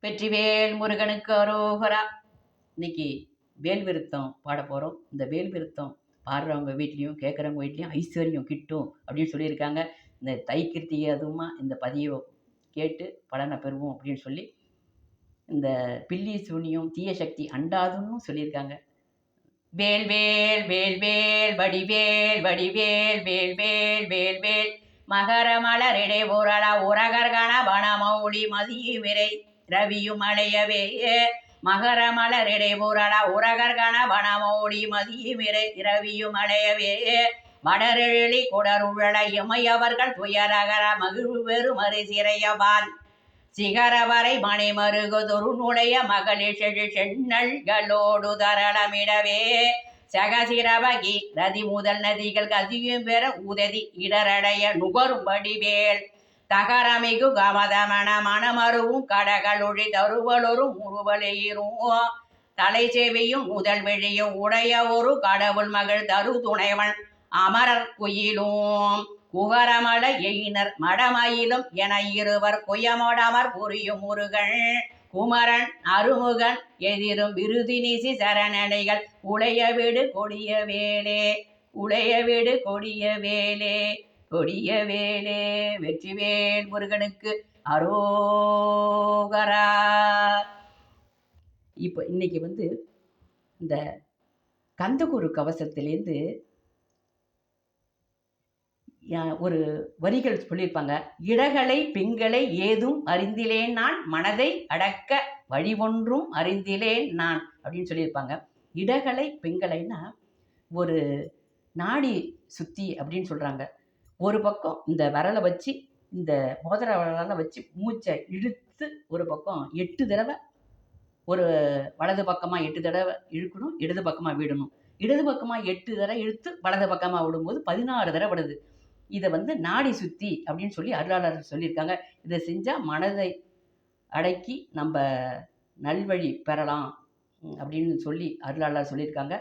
வெற்றிவேல் முருகனுக்கு அரோகரா. இன்னைக்கு வேல் விருத்தம் பாட போகிறோம். இந்த வேல் விருத்தம் பாடுறவங்க வீட்லேயும் கேட்குறவங்க வீட்லேயும் ஐஸ்வர்யம் கிட்டும் அப்படின்னு சொல்லியிருக்காங்க. இந்த தை கிருத்திகை அதுவுமா இந்த பதிவை கேட்டு பலனை பெறுவோம் அப்படின்னு சொல்லி இந்த பில்லி சூனியம் தீய சக்தி அண்டாதுன்னு சொல்லியிருக்காங்க. வேல் வேல் வேல் வேல் வடிவேல் வடிவேல் வேல் வேல் வேல் வேல் மகர மலரிடை ஊரலா உரகர்கண வனமௌளி மதிய விரை ரவியும் அலையவே மகர மலரிடை ஊரலா உரகர்கண வனமௌளி மதிய விரை ரவியும் அலையவே வடரெழி குடருழல இமையவர்கள் துயரகர மகிழ்வு பெருமறு சிறையவான் சிகரவரை மணிமருகுதொரு நுழைய மகளிர் சென்னல்களோடு தரளமிடவே சகசிரவகி ரதி முதல் நதிகள் கதியும் பெற உதவி இடரடைய நுகரும்படி வேல் தகரமிகு கமதமன மணமருவும் கடகளொழி தருவலொரும் முருவலையிரும் தலை செவியும் முதல் வெளியும் உடைய ஒரு கடவுள் மகள் தரு துணைவன் அமரர் குயிலும் குகரமல எயினர் மடமயிலும் என இருவர் குயமோடமர் புரியும் முருகன் குமரன் அருமுகன் எதிரும் விருதினிசி சரணடைகள் உளைய வீடு கொடிய வேலே உளைய வீடு கொடிய வேலே கொடிய வேலே. வெற்றிவேல் முருகனுக்கு அரோகரா. இப்போ இன்னைக்கு இந்த கந்தகுரு கவசத்திலேருந்து ஒரு வரிகள் சொல்லியிருப்பாங்க. இடகளை பெண்களை ஏதும் அறிந்திலேன் நான் மனதை அடக்க வழி ஒன்றும் அறிந்திலேன் நான் அப்படின்னு சொல்லியிருப்பாங்க. இடகளை பெண்களைன்னா ஒரு நாடி சுத்தி அப்படின்னு சொல்கிறாங்க. ஒரு பக்கம் இந்த விரலை வச்சு இந்த மோதிர விரலை வச்சு மூச்சை இழுத்து ஒரு பக்கம் 8 தடவை ஒரு வலது பக்கமாக 8 தடவை இழுக்கணும், இடது பக்கமாக விடணும். இடது பக்கமாக 8 தடவை இழுத்து வலது பக்கமாக விடும்போது 16 தடவை விடுது. இதை நாடி சுத்தி அப்படின்னு சொல்லி அருளாளர் சொல்லியிருக்காங்க. இதை செஞ்சால் மனதை அடக்கி நம்ம நல்வழி பெறலாம் அப்படின்னு சொல்லி அருளாளர் சொல்லியிருக்காங்க.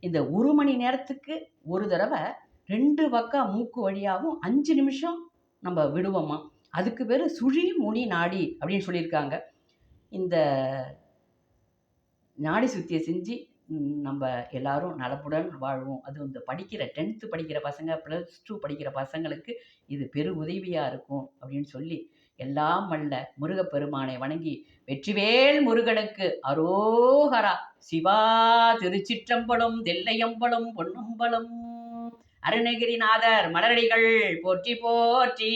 இந்த 1 மணி நேரத்துக்கு ஒரு தடவை 2 பக்கம் மூக்கு வழியாகவும் 5 நிமிஷம் நம்ம விடுவோமா. அதுக்கு பேர் சுழி முனி நாடி அப்படின்னு சொல்லியிருக்காங்க. இந்த நாடி சுத்தியை செஞ்சு நம்ம எல்லாரும் நலமுடன் வாழ்வோம். அது இந்த படிக்கிற 10th படிக்கிற பசங்க, +2 படிக்கிற பசங்களுக்கு இது பெரு உதவியாக இருக்கும் அப்படின்னு சொல்லி எல்லாம் வல்ல முருகப்பெருமானை வணங்கி வெற்றிவேல் முருகனுக்கு அரோகரா. சிவா திருச்சிற்றம்பலம் தில்லையம்பலம் பொன்னம்பலம் அருணகிரிநாதர் மலரடிகள் போற்றி போற்றி.